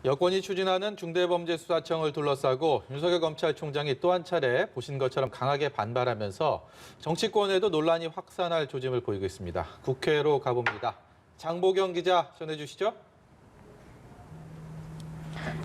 여권이 추진하는 중대범죄수사청을 둘러싸고 윤석열 검찰총장이 또 한 차례 보신 것처럼 강하게 반발하면서 정치권에도 논란이 확산할 조짐을 보이고 있습니다. 국회로 가봅니다. 장보경 기자 전해주시죠.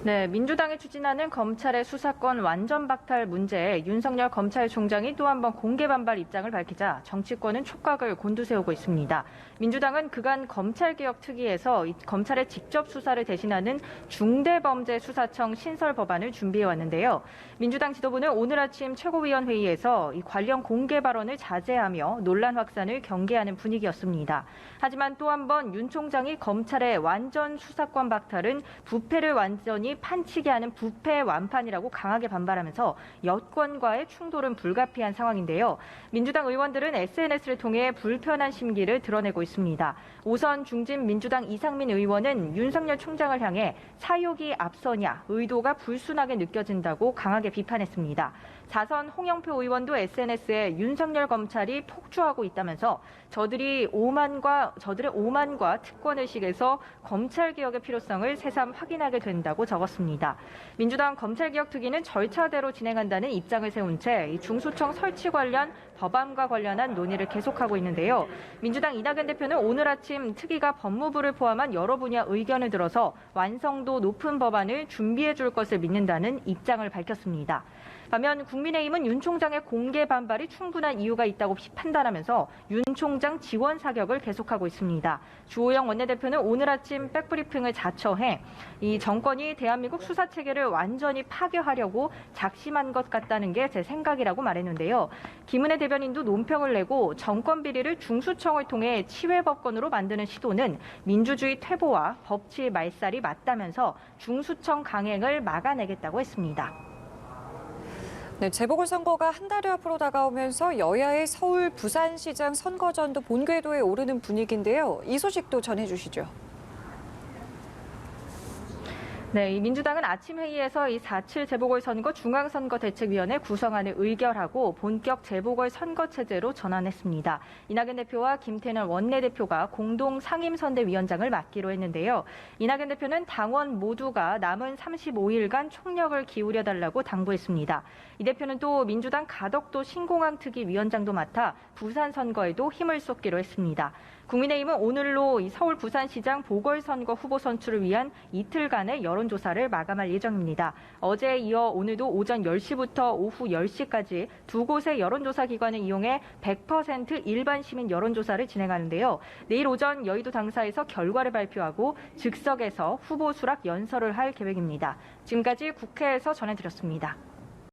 네, 민주당이 추진하는 검찰의 수사권 완전 박탈 문제에 윤석열 검찰총장이 또 한 번 공개 반발 입장을 밝히자 정치권은 촉각을 곤두세우고 있습니다. 민주당은 그간 검찰개혁 특위에서 검찰의 직접 수사를 대신하는 중대범죄수사청 신설 법안을 준비해왔는데요. 민주당 지도부는 오늘 아침 최고위원회의에서 이 관련 공개 발언을 자제하며 논란 확산을 경계하는 분위기였습니다. 하지만 또 한 번 윤 총장이 검찰의 완전 수사권 박탈은 부패를 완전히 판치게 하는 부패 완판이라고 강하게 반발하면서 여권과의 충돌은 불가피한 상황인데요. 민주당 의원들은 SNS를 통해 불편한 심기를 드러내고 있습니다. 오선 중진 민주당 이상민 의원은 윤석열 총장을 향해 사욕이 앞서냐, 의도가 불순하게 느껴진다고 강하게 비판했습니다. 4선 홍영표 의원도 SNS에 윤석열 검찰이 폭주하고 있다면서 저들의 오만과 특권의식에서 검찰개혁의 필요성을 새삼 확인하게 된다고 적었습니다. 민주당 검찰개혁특위는 절차대로 진행한다는 입장을 세운 채 중수청 설치 관련 법안과 관련한 논의를 계속하고 있는데요. 민주당 이낙연 대표는 오늘 아침 특위가 법무부를 포함한 여러 분야 의견을 들어서 완성도 높은 법안을 준비해 줄 것을 믿는다는 입장을 밝혔습니다. 반면 국민의힘은 윤 총장의 공개 반발이 충분한 이유가 있다고 판단하면서 윤 총장 지원 사격을 계속하고 있습니다. 주호영 원내대표는 오늘 아침 백브리핑을 자처해 이 정권이 대한민국 수사체계를 완전히 파괴하려고 작심한 것 같다는 게 제 생각이라고 말했는데요. 김은혜 대변인도 논평을 내고 정권 비리를 중수청을 통해 치외법권으로 만드는 시도는 민주주의 퇴보와 법치 말살이 맞다면서 중수청 강행을 막아내겠다고 했습니다. 네, 재보궐선거가 한 달여 앞으로 다가오면서 여야의 서울, 부산시장 선거전도 본궤도에 오르는 분위기인데요. 이 소식도 전해주시죠. 네, 이 민주당은 아침 회의에서 이 4.7 재보궐선거 중앙선거대책위원회 구성안을 의결하고 본격 재보궐선거 체제로 전환했습니다. 이낙연 대표와 김태년 원내대표가 공동 상임선대위원장을 맡기로 했는데요. 이낙연 대표는 당원 모두가 남은 35일간 총력을 기울여 달라고 당부했습니다. 이 대표는 또 민주당 가덕도 신공항특위 위원장도 맡아 부산 선거에도 힘을 쏟기로 했습니다. 국민의힘은 오늘로 이 서울 부산시장 보궐선거 후보 선출을 위한 이틀간의 여론조사를 마감할 예정입니다. 어제에 이어 오늘도 오전 10시부터 오후 10시까지 두 곳의 여론조사 기관을 이용해 100% 일반 시민 여론조사를 진행하는데요. 내일 오전 여의도 당사에서 결과를 발표하고 즉석에서 후보 수락 연설을 할 계획입니다. 지금까지 국회에서 전해드렸습니다.